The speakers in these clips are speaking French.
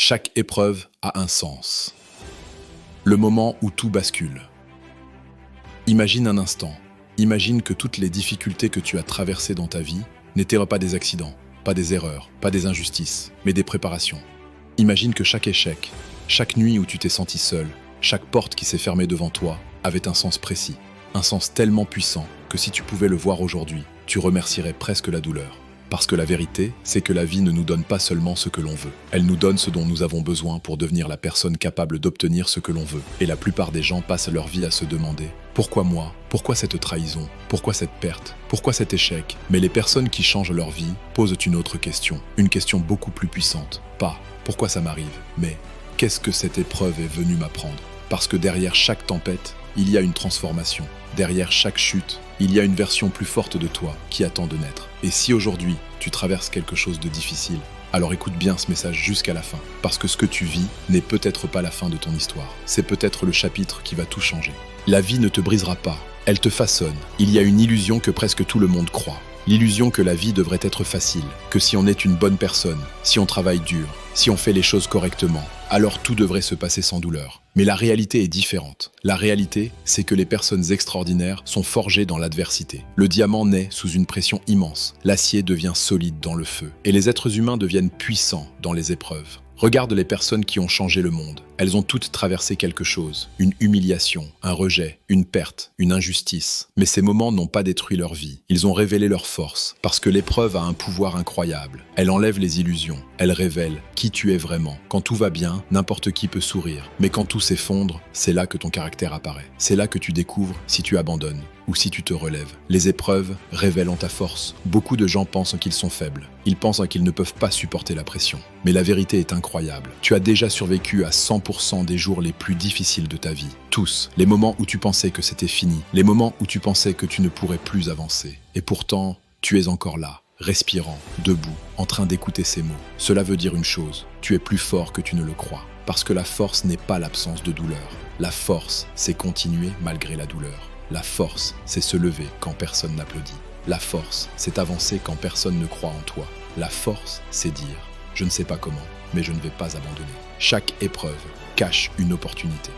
Chaque épreuve a un sens. Le moment où tout bascule. Imagine un instant. Imagine que toutes les difficultés que tu as traversées dans ta vie n'étaient pas des accidents, pas des erreurs, pas des injustices, mais des préparations. Imagine que chaque échec, chaque nuit où tu t'es senti seul, chaque porte qui s'est fermée devant toi avait un sens précis, un sens tellement puissant que si tu pouvais le voir aujourd'hui, tu remercierais presque la douleur. Parce que la vérité, c'est que la vie ne nous donne pas seulement ce que l'on veut. Elle nous donne ce dont nous avons besoin pour devenir la personne capable d'obtenir ce que l'on veut. Et la plupart des gens passent leur vie à se demander « Pourquoi moi ? Pourquoi cette trahison ? Pourquoi cette perte ? Pourquoi cet échec ?» Mais les personnes qui changent leur vie posent une autre question. Une question beaucoup plus puissante. Pas « Pourquoi ça m'arrive ?» mais « Qu'est-ce que cette épreuve est venue m'apprendre ?» Parce que derrière chaque tempête, il y a une transformation. Derrière chaque chute, il y a une version plus forte de toi qui attend de naître. Et si aujourd'hui, tu traverses quelque chose de difficile, alors écoute bien ce message jusqu'à la fin. Parce que ce que tu vis n'est peut-être pas la fin de ton histoire. C'est peut-être le chapitre qui va tout changer. La vie ne te brisera pas, elle te façonne. Il y a une illusion que presque tout le monde croit. L'illusion que la vie devrait être facile, que si on est une bonne personne, si on travaille dur, si on fait les choses correctement, alors tout devrait se passer sans douleur. Mais la réalité est différente. La réalité, c'est que les personnes extraordinaires sont forgées dans l'adversité. Le diamant naît sous une pression immense. L'acier devient solide dans le feu. Et les êtres humains deviennent puissants dans les épreuves. Regarde les personnes qui ont changé le monde. Elles ont toutes traversé quelque chose. Une humiliation, un rejet, une perte, une injustice. Mais ces moments n'ont pas détruit leur vie. Ils ont révélé leur force. Parce que l'épreuve a un pouvoir incroyable. Elle enlève les illusions. Elle révèle qui tu es vraiment. Quand tout va bien, n'importe qui peut sourire. Mais quand tout s'effondre, c'est là que ton caractère apparaît. C'est là que tu découvres si tu abandonnes ou si tu te relèves. Les épreuves révèlent ta force. Beaucoup de gens pensent qu'ils sont faibles. Ils pensent qu'ils ne peuvent pas supporter la pression. Mais la vérité est incroyable. Tu as déjà survécu à 100% des jours les plus difficiles de ta vie. Tous. Les moments où tu pensais que c'était fini. Les moments où tu pensais que tu ne pourrais plus avancer. Et pourtant, tu es encore là, respirant, debout, en train d'écouter ces mots. Cela veut dire une chose. Tu es plus fort que tu ne le crois. Parce que la force n'est pas l'absence de douleur. La force, c'est continuer malgré la douleur. La force, c'est se lever quand personne n'applaudit. La force, c'est avancer quand personne ne croit en toi. La force, c'est dire « Je ne sais pas comment, mais je ne vais pas abandonner ». Chaque épreuve cache une opportunité.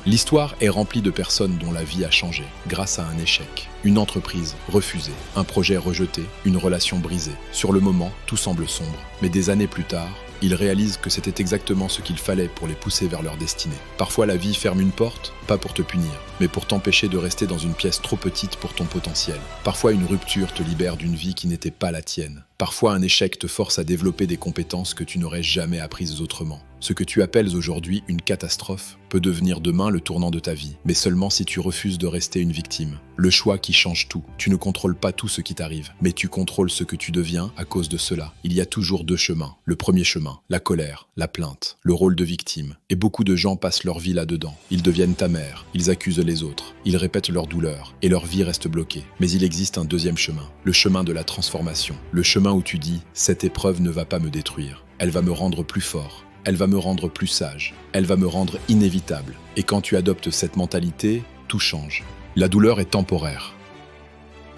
L'histoire est remplie de personnes dont la vie a changé grâce à un échec, une entreprise refusée, un projet rejeté, une relation brisée. Sur le moment, tout semble sombre, mais des années plus tard, ils réalisent que c'était exactement ce qu'il fallait pour les pousser vers leur destinée. Parfois, la vie ferme une porte, pas pour te punir, mais pour t'empêcher de rester dans une pièce trop petite pour ton potentiel. Parfois, une rupture te libère d'une vie qui n'était pas la tienne. Parfois, un échec te force à développer des compétences que tu n'aurais jamais apprises autrement. Ce que tu appelles aujourd'hui une catastrophe peut devenir demain le tournant de ta vie, mais seulement si tu refuses de rester une victime. Le choix qui change tout. Tu ne contrôles pas tout ce qui t'arrive, mais tu contrôles ce que tu deviens à cause de cela. Il y a toujours deux chemins. Le premier chemin, la colère, la plainte, le rôle de victime. Et beaucoup de gens passent leur vie là-dedans. Ils deviennent amers, ils accusent les autres, ils répètent leur douleur, et leur vie reste bloquée. Mais il existe un deuxième chemin, le chemin de la transformation. Le chemin où tu dis « Cette épreuve ne va pas me détruire, elle va me rendre plus fort. Elle va me rendre plus sage, elle va me rendre inévitable. » Et quand tu adoptes cette mentalité, tout change. La douleur est temporaire.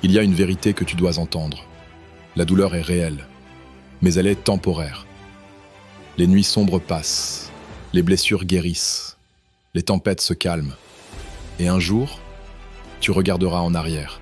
Il y a une vérité que tu dois entendre. La douleur est réelle, mais elle est temporaire. Les nuits sombres passent, les blessures guérissent, les tempêtes se calment. Et un jour, tu regarderas en arrière.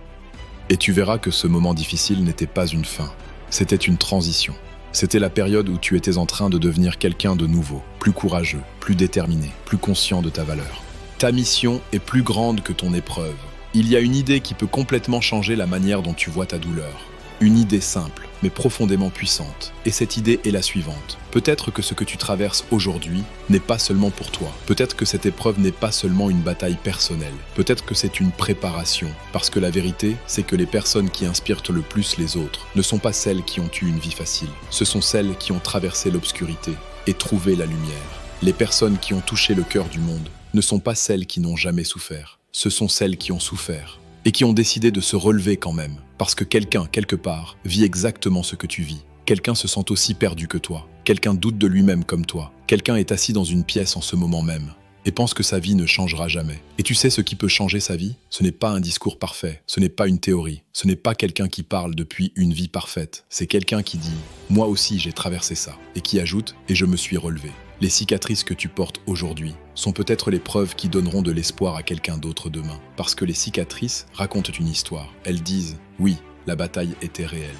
Et tu verras que ce moment difficile n'était pas une fin, c'était une transition. C'était la période où tu étais en train de devenir quelqu'un de nouveau, plus courageux, plus déterminé, plus conscient de ta valeur. Ta mission est plus grande que ton épreuve. Il y a une idée qui peut complètement changer la manière dont tu vois ta douleur. Une idée simple, mais profondément puissante. Et cette idée est la suivante. Peut-être que ce que tu traverses aujourd'hui n'est pas seulement pour toi. Peut-être que cette épreuve n'est pas seulement une bataille personnelle. Peut-être que c'est une préparation. Parce que la vérité, c'est que les personnes qui inspirent le plus les autres ne sont pas celles qui ont eu une vie facile. Ce sont celles qui ont traversé l'obscurité et trouvé la lumière. Les personnes qui ont touché le cœur du monde ne sont pas celles qui n'ont jamais souffert. Ce sont celles qui ont souffert et qui ont décidé de se relever quand même. Parce que quelqu'un, quelque part, vit exactement ce que tu vis. Quelqu'un se sent aussi perdu que toi. Quelqu'un doute de lui-même comme toi. Quelqu'un est assis dans une pièce en ce moment même et pense que sa vie ne changera jamais. Et tu sais ce qui peut changer sa vie? Ce n'est pas un discours parfait, ce n'est pas une théorie, ce n'est pas quelqu'un qui parle depuis une vie parfaite. C'est quelqu'un qui dit « Moi aussi j'ai traversé ça » et qui ajoute « Et je me suis relevé ». Les cicatrices que tu portes aujourd'hui sont peut-être les preuves qui donneront de l'espoir à quelqu'un d'autre demain. Parce que les cicatrices racontent une histoire. Elles disent « Oui, la bataille était réelle.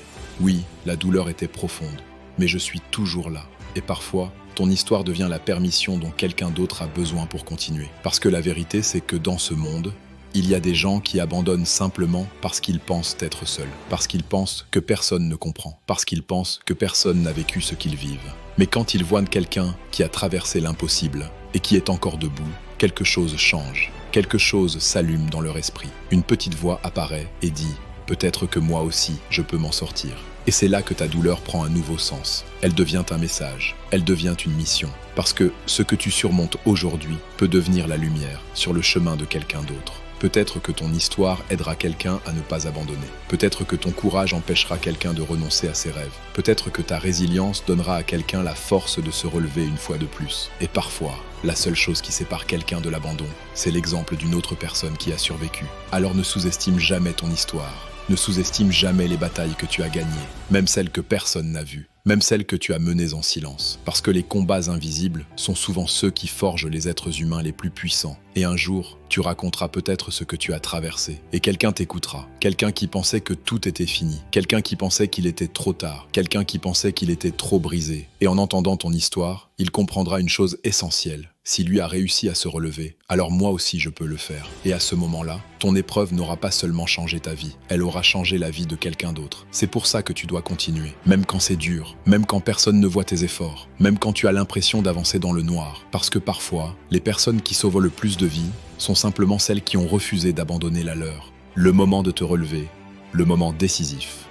Oui, la douleur était profonde. Mais je suis toujours là. » Et parfois, ton histoire devient la permission dont quelqu'un d'autre a besoin pour continuer. Parce que la vérité, c'est que dans ce monde, il y a des gens qui abandonnent simplement parce qu'ils pensent être seuls, parce qu'ils pensent que personne ne comprend, parce qu'ils pensent que personne n'a vécu ce qu'ils vivent. Mais quand ils voient quelqu'un qui a traversé l'impossible et qui est encore debout, quelque chose change, quelque chose s'allume dans leur esprit. Une petite voix apparaît et dit « Peut-être que moi aussi, je peux m'en sortir ». Et c'est là que ta douleur prend un nouveau sens. Elle devient un message, elle devient une mission. Parce que ce que tu surmontes aujourd'hui peut devenir la lumière sur le chemin de quelqu'un d'autre. Peut-être que ton histoire aidera quelqu'un à ne pas abandonner. Peut-être que ton courage empêchera quelqu'un de renoncer à ses rêves. Peut-être que ta résilience donnera à quelqu'un la force de se relever une fois de plus. Et parfois, la seule chose qui sépare quelqu'un de l'abandon, c'est l'exemple d'une autre personne qui a survécu. Alors ne sous-estime jamais ton histoire. Ne sous-estime jamais les batailles que tu as gagnées, même celles que personne n'a vues, même celles que tu as menées en silence. Parce que les combats invisibles sont souvent ceux qui forgent les êtres humains les plus puissants. Et un jour, tu raconteras peut-être ce que tu as traversé. Et quelqu'un t'écoutera. Quelqu'un qui pensait que tout était fini. Quelqu'un qui pensait qu'il était trop tard. Quelqu'un qui pensait qu'il était trop brisé. Et en entendant ton histoire, il comprendra une chose essentielle. Si lui a réussi à se relever, alors moi aussi je peux le faire. Et à ce moment-là, ton épreuve n'aura pas seulement changé ta vie, elle aura changé la vie de quelqu'un d'autre. C'est pour ça que tu dois continuer, même quand c'est dur, même quand personne ne voit tes efforts, même quand tu as l'impression d'avancer dans le noir. Parce que parfois, les personnes qui sauvent le plus de vie sont simplement celles qui ont refusé d'abandonner la leur. Le moment de te relever, le moment décisif.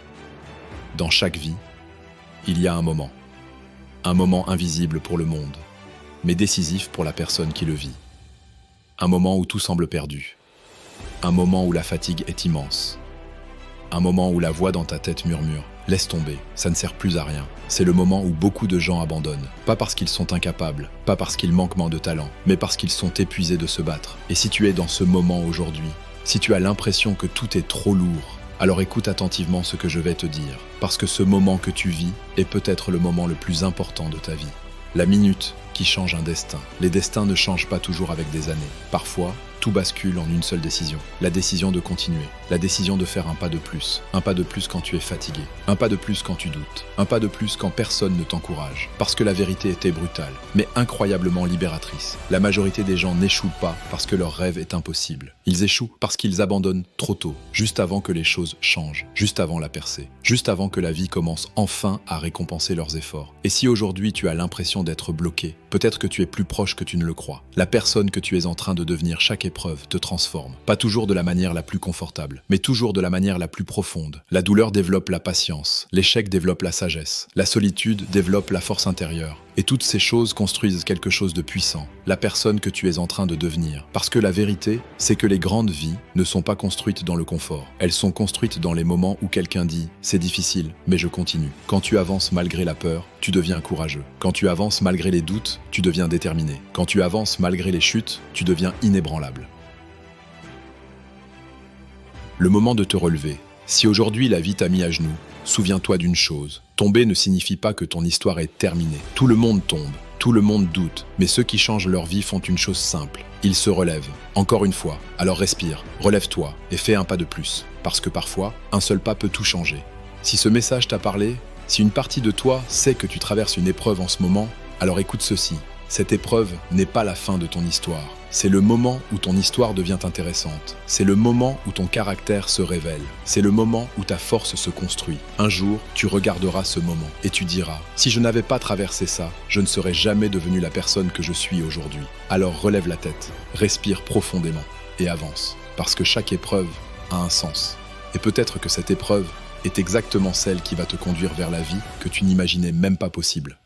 Dans chaque vie, il y a un moment invisible pour le monde, mais décisif pour la personne qui le vit. Un moment où tout semble perdu. Un moment où la fatigue est immense. Un moment où la voix dans ta tête murmure « Laisse tomber, ça ne sert plus à rien ». C'est le moment où beaucoup de gens abandonnent. Pas parce qu'ils sont incapables, pas parce qu'ils manquent de talent, mais parce qu'ils sont épuisés de se battre. Et si tu es dans ce moment aujourd'hui, si tu as l'impression que tout est trop lourd, alors écoute attentivement ce que je vais te dire. Parce que ce moment que tu vis est peut-être le moment le plus important de ta vie. La minute qui change un destin. Les destins ne changent pas toujours avec des années. Parfois, tout bascule en une seule décision. La décision de continuer. La décision de faire un pas de plus. Un pas de plus quand tu es fatigué. Un pas de plus quand tu doutes. Un pas de plus quand personne ne t'encourage. Parce que la vérité était brutale, mais incroyablement libératrice. La majorité des gens n'échouent pas parce que leur rêve est impossible. Ils échouent parce qu'ils abandonnent trop tôt, juste avant que les choses changent, juste avant la percée, juste avant que la vie commence enfin à récompenser leurs efforts. Et si aujourd'hui tu as l'impression d'être bloqué, peut-être que tu es plus proche que tu ne le crois. La personne que tu es en train de devenir chaque épreuve te transforme. Pas toujours de la manière la plus confortable, mais toujours de la manière la plus profonde. La douleur développe la patience, l'échec développe la sagesse, la solitude développe la force intérieure. Et toutes ces choses construisent quelque chose de puissant, la personne que tu es en train de devenir. Parce que la vérité, c'est que les grandes vies ne sont pas construites dans le confort. Elles sont construites dans les moments où quelqu'un dit « c'est difficile, mais je continue ». Quand tu avances malgré la peur, tu deviens courageux. Quand tu avances malgré les doutes, tu deviens déterminé. Quand tu avances malgré les chutes, tu deviens inébranlable. Le moment de te relever. Si aujourd'hui la vie t'a mis à genoux, souviens-toi d'une chose. Tomber ne signifie pas que ton histoire est terminée. Tout le monde tombe, tout le monde doute, mais ceux qui changent leur vie font une chose simple. Ils se relèvent. Encore une fois, alors respire, relève-toi et fais un pas de plus. Parce que parfois, un seul pas peut tout changer. Si ce message t'a parlé, si une partie de toi sait que tu traverses une épreuve en ce moment, alors écoute ceci. Cette épreuve n'est pas la fin de ton histoire. C'est le moment où ton histoire devient intéressante. C'est le moment où ton caractère se révèle. C'est le moment où ta force se construit. Un jour, tu regarderas ce moment et tu diras « Si je n'avais pas traversé ça, je ne serais jamais devenu la personne que je suis aujourd'hui. » Alors relève la tête, respire profondément et avance. Parce que chaque épreuve a un sens. Et peut-être que cette épreuve est exactement celle qui va te conduire vers la vie que tu n'imaginais même pas possible.